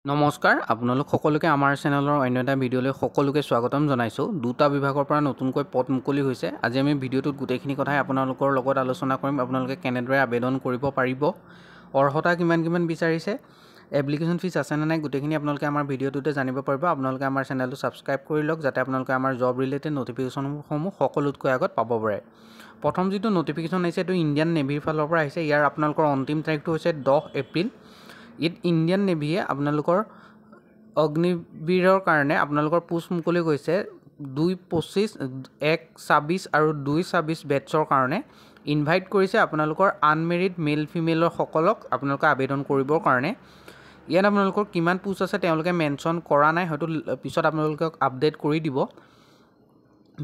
নমস্কাৰ আপোনালোক সকলোকে আমাৰ চেনেলৰ অন্য এটা ভিডিঅ'লৈ সকলোকে স্বাগতম জনাইছোঁ। দুটা বিভাগৰ পৰা নতুনকৈ পদ মুকলি হৈছে। আজি আমি ভিডিঅ'টোত গোটেইখিনি কথাই আপোনালোকৰ লগত আলোচনা কৰিম। আপোনালোকে কেনেদৰে আবেদন কৰিব পাৰিব, অৰ্হতা কিমান বিচাৰিছে, এপ্লিকেশ্যন ফিজ আছে নে নাই, গোটেইখিনি আপোনালোকে আমাৰ ভিডিঅ'টোতে জানিব পাৰিব। আপোনালোকে আমাৰ চেনেলটো ছাবস্ক্ৰাইব কৰি লওক যাতে আপোনালোকে আমাৰ জব ৰিলেটেড নটিফিকেশ্যনসমূহ সকলোতকৈ আগত পাব পাৰে। প্ৰথম যিটো নটিফিকেশ্যন আহিছে এইটো ইণ্ডিয়ান নেভিৰ ফালৰ পৰা আহিছে। ইয়াৰ আপোনালোকৰ অন্তিম তাৰিখটো হৈছে 10 এপ্ৰিল। ইয়াত ইণ্ডিয়ান নেভিয়ে আপোনালোকৰ অগ্নিবীৰৰ কাৰণে আপোনালোকৰ পোষ্ট মুকলি কৰিছে 2-25, 1-26 আৰু 2-26 বেটছৰ কাৰণে ইনভাইট কৰিছে আপোনালোকৰ আনমেৰিড মেল ফিমেলৰ সকলক আপোনালোকে আবেদন কৰিবৰ কাৰণে। ইয়াত আপোনালোকৰ কিমান পোষ্ট আছে তেওঁলোকে মেনশ্যন কৰা নাই, হয়তো পিছত আপোনালোকক আপডেট কৰি দিব।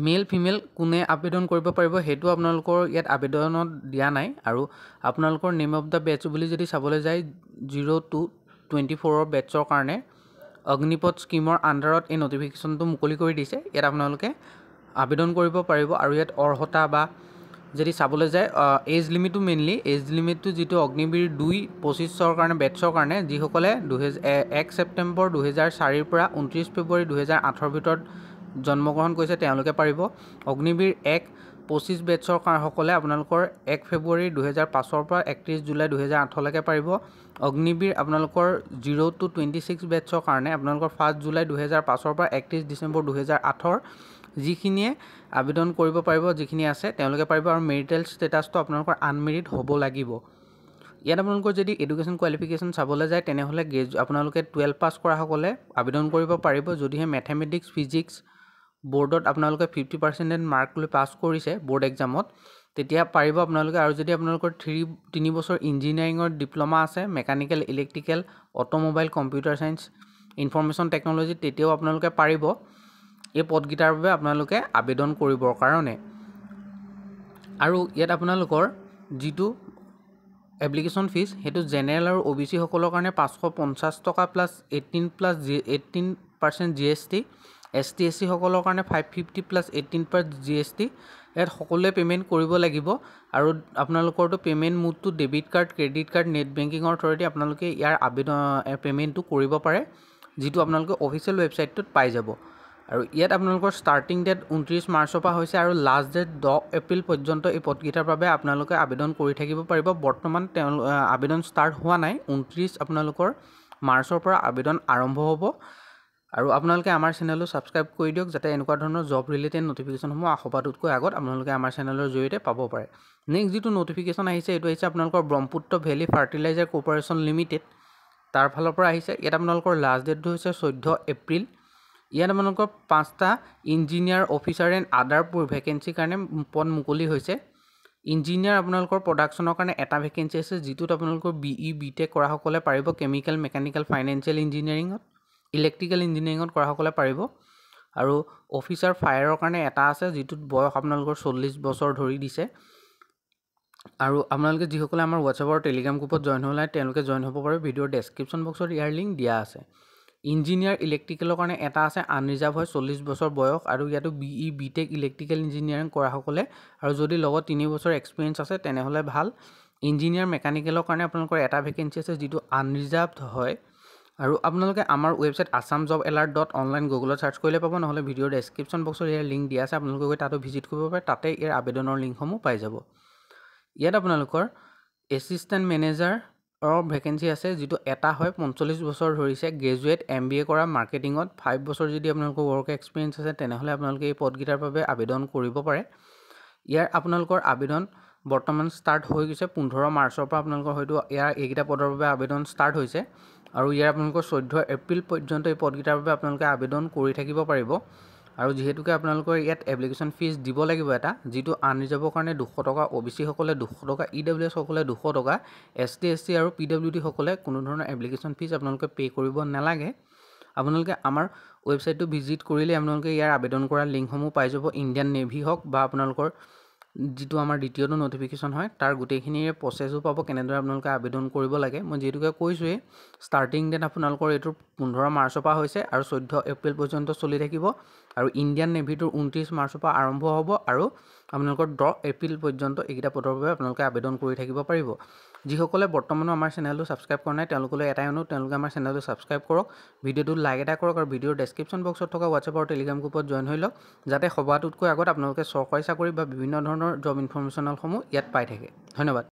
মেল ফিমেল কোনে আবেদন কৰিব পাৰিব সেইটো আপোনালোকৰ ইয়াত আবেদনত দিয়া নাই। আৰু আপোনালোকৰ নেম অফ দ্য বেটছ বুলি যদি চাবলৈ যায় 0-24 বেটছৰ কাৰণে অগ্নিপথ স্কিমৰ আণ্ডাৰত এই নটিফিকেশ্যনটো মুকলি কৰি দিছে। ইয়াত আপোনালোকে আবেদন কৰিব পাৰিব। আৰু ইয়াত অৰ্হতা বা যদি চাবলৈ যায় এজ লিমিটটো মেইনলি এজ লিমিটটো যিটো অগ্নিবীৰ 2-25 কাৰণে বেটছৰ কাৰণে যিসকলে 1 ছেপ্টেম্বৰ 2004 পৰা 29 ফেব্ৰুৱাৰী 2008 ভিতৰত জন্মগ্ৰহণ কৰিছে তেওঁলোকে পাৰিব। অগ্নিবীৰ 1-25 বেটছৰ সকলে আপোনালোকৰ 1 ফেব্ৰুৱাৰী 2005 পৰা 31 জুলাই 2008লৈকে পাৰিব। অগ্নিবীৰ আপোনালোকৰ 0-26 বেটছৰ কাৰণে আপোনালোকৰ 1 জুলাই 2005 পৰা 31 ডিচেম্বৰ 2008 যিখিনিয়ে আবেদন কৰিব পাৰিব, যিখিনি আছে তেওঁলোকে পাৰিব। আৰু মেৰিটেল ষ্টেটাছটো আপোনালোকৰ আনমেৰিড হ'ব লাগিব। ইয়াত আপোনালোকৰ যদি এডুকেশ্যন কোৱালিফিকেশ্যন চাবলৈ যায় তেনেহ'লে আপোনালোকে 12 পাছ কৰা সকলে আবেদন কৰিব পাৰিব। যদিহে মেথমেটিক্স ফিজিক্স বৰ্ডত আপোনালোকে 50% মাৰ্ক লৈ পাছ কৰিছে বৰ্ড এক্সামত তেতিয়া পাৰিব আপোনালোকে। আৰু যদি আপোনালোকৰ 3 বছৰ ইঞ্জিনিয়াৰিঙৰ ডিপ্ল'মা আছে, mechanical, electrical, automobile, computer science, information technology তেতিয়াও আপোনালোকে পাৰিব এই পদকেইটাৰ বাবে আপোনালোকে আবেদন কৰিবৰ কাৰণে। আৰু ইয়াত আপোনালোকৰ যিটো এপ্লিকেশ্যন ফিজ সেইটো জেনেৰেল আৰু OBC সকলৰ কাৰণে 550 টকা প্লাছ 18% GST, ST SC সকলৰ কাৰণে 550 প্লাছ 18% GST ইয়াত সকলোৱে পে'মেণ্ট কৰিব লাগিব। আৰু আপোনালোকৰতো পে'মেণ্ট মোডটো debit card, credit card, net বেংকিঙৰ থ্ৰুৱেদি আপোনালোকে ইয়াৰ পে'মেণ্টটো কৰিব পাৰে, যিটো আপোনালোকে অফিচিয়েল ৱেবছাইটটোত পাই যাব। আৰু ইয়াত আপোনালোকৰ ষ্টাৰ্টিং ডেট 29 মাৰ্চৰ পৰা হৈছে আৰু লাষ্ট ডেট 10 এপ্ৰিল পৰ্যন্ত এই পদকেইটাৰ বাবে আপোনালোকে আবেদন কৰি থাকিব পাৰিব। বৰ্তমান আবেদন ষ্টাৰ্ট হোৱা নাই, 29 আপোনালোকৰ মাৰ্চৰ পৰা আবেদন আৰম্ভ হ'ব। আৰু আপোনালোকে আমাৰ চেনেলটো ছাবস্ক্ৰাইব কৰি দিয়ক যাতে এনেকুৱা ধৰণৰ জব ৰিলেটেড নটিফিকেশ্যনসমূহ সবাতোতকৈ আগত আপোনালোকে আমাৰ চেনেলৰ জৰিয়তে পাব পাৰে। নেক্সট যিটো নটিফিকেশ্যন আহিছে এইটো আহিছে আপোনালোকৰ Brahmaputra Valley Fertilizer Corporation Limited তাৰ ফালৰ পৰা আহিছে। ইয়াত আপোনালোকৰ লাষ্ট ডেটটো হৈছে 14 এপ্ৰিল। ইয়াত আপোনালোকৰ 5টা ইঞ্জিনিয়াৰ, অফিচাৰ এণ্ড আদাৰ ভেকেঞ্চিৰ কাৰণে পদ মুকলি হৈছে। ইঞ্জিনিয়াৰ আপোনালোকৰ প্ৰডাকশ্যনৰ কাৰণে এটা ভেকেঞ্চি আছে, যিটোত আপোনালোকৰ BE BTech কৰা সকলে পাৰিব। কেমিকেল, মেকানিকেল, ফাইনেন্সিয়েল ইঞ্জিনিয়াৰিঙত, ইলেক্ট্ৰিকেল ইঞ্জিনিয়াৰিঙত কৰা সকলে পাৰিব। আৰু অফিচাৰ ফায়াৰৰ কাৰণে এটা আছে, যিটোত বয়স আপোনালোকৰ 40 বছৰ ধৰি দিছে। আৰু আপোনালোকে যিসকলে আমাৰ হোৱাটছআপৰ টেলিগ্ৰাম গ্ৰুপত জইন হ'ব লাগে তেওঁলোকে জইন হ'ব পাৰে। ভিডিঅ'ৰ ডেছক্ৰিপশ্যন বক্সত ইয়াৰ লিংক দিয়া আছে। ইঞ্জিনিয়াৰ ইলেক্ট্ৰিকেলৰ কাৰণে এটা আছে, আনৰিজাৰ্ভ হয়, 40 বছৰ বয়স। আৰু ইয়াতো BE BTech ইলেক্ট্ৰিকেল ইঞ্জিনিয়াৰিং কৰা সকলে, আৰু যদি লগত 3 বছৰ এক্সপিৰিয়েঞ্চ আছে তেনেহ'লে ভাল। ইঞ্জিনিয়াৰ মেকানিকেলৰ কাৰণে আপোনালোকৰ এটা ভেকেঞ্চি আছে যিটো আনৰিজাৰ্ভড হয়। আৰু আপোনালোকে আমাৰ ৱেবছাইট assamjobalert.online গুগলত ছাৰ্চ কৰিলে পাব, নহ'লে ভিডিঅ'ৰ ডেছক্ৰিপশ্যন বক্সত ইয়াৰ লিংক দিয়া আছে, আপোনালোকে গৈ তাতো ভিজিট কৰিব পাৰে, তাতে ইয়াৰ আবেদনৰ লিংকসমূহ পাই যাব। ইয়াত আপোনালোকৰ এছিষ্টেণ্ট মেনেজাৰৰ ভেকেঞ্চি আছে, যিটো এটা হয়, 45 বছৰ ধৰিছে, গ্ৰেজুৱেট, MBA কৰা মাৰ্কেটিঙত, 5 বছৰ যদি আপোনালোকৰ ৱৰ্ক এক্সপিৰিয়েঞ্চ আছে তেনেহ'লে আপোনালোকে এই পদকেইটাৰ বাবে আবেদন কৰিব পাৰে। ইয়াৰ আপোনালোকৰ আবেদন বৰ্তমান ষ্টাৰ্ট হৈ গৈছে 15 মাৰ্চৰ পৰা আপোনালোকৰ হয়তো এইকেইটা পদৰ বাবে আবেদন ষ্টাৰ্ট হৈছে। আৰু ইয়াৰ আপোনালোকৰ 14 এপ্ৰিল পৰ্যন্ত এই পদকেইটাৰ বাবে আপোনালোকে আবেদন কৰি থাকিব পাৰিব। আৰু যিহেতুকে আপোনালোকৰ ইয়াত এপ্লিকেশ্যন ফিজ দিব লাগিব এটা, যিটো আনৰিজাৰ্ভৰ কাৰণে 200 টকা, OBC সকলে 200 টকা, EWS সকলে 200 টকা, ST SC আৰু PWD সকলে কোনো ধৰণৰ এপ্লিকেশ্যন ফিজ আপোনালোকে পে' কৰিব নালাগে। আপোনালোকে আমাৰ ৱেবছাইটটো ভিজিট কৰিলে আপোনালোকে ইয়াৰ আবেদন কৰা লিংকসমূহ পাই যাব। ইণ্ডিয়ান নেভি হওক বা আপোনালোকৰ যিটো আমাৰ দ্বিতীয়টো ন'টিফিকেশ্যন হয় তাৰ গোটেইখিনিৰে প্ৰচেছো পাব, কেনেদৰে আপোনালোকে আবেদন কৰিব লাগে। মই যিহেতুকে কৈছোঁৱেই ষ্টাৰ্টিং ডেট আপোনালোকৰ এইটোৰ 15 মাৰ্চৰ পৰা হৈছে আৰু 14 এপ্ৰিল পৰ্যন্ত চলি থাকিব। আৰু ইণ্ডিয়ান নেভিটোৰ 29 মাৰ্চৰ পৰা আৰম্ভ হ'ব আৰু আপোনালোকৰ 10 এপ্ৰিল পৰ্যন্ত এইকেইটা পদৰ বাবে আপোনালোকে আবেদন কৰি থাকিব পাৰিব। যিসকলে বৰ্তমানো আমাৰ চেনেলটো ছাবস্ক্ৰাইব কৰা নাই তেওঁলোকলৈ এটাই অনুৰোধ, তেওঁলোকে আমাৰ চেনেলটো ছাবস্ক্ৰাইব কৰক, ভিডিঅ'টো লাইক এটা কৰক আৰু ভিডিঅ'ৰ ডেছক্ৰিপশ্যন বক্সত থকা হোৱাটছএপ আৰু টেলিগ্ৰাম গ্ৰুপত জইন হৈ লওক, যাতে সবাতোতকৈ আগত আপোনালোকে চৰকাৰী চাকৰি বা বিভিন্ন ধৰণৰ জব ইনফৰমেশ্যনেলসমূহ ইয়াত পাই থাকে। ধন্যবাদ।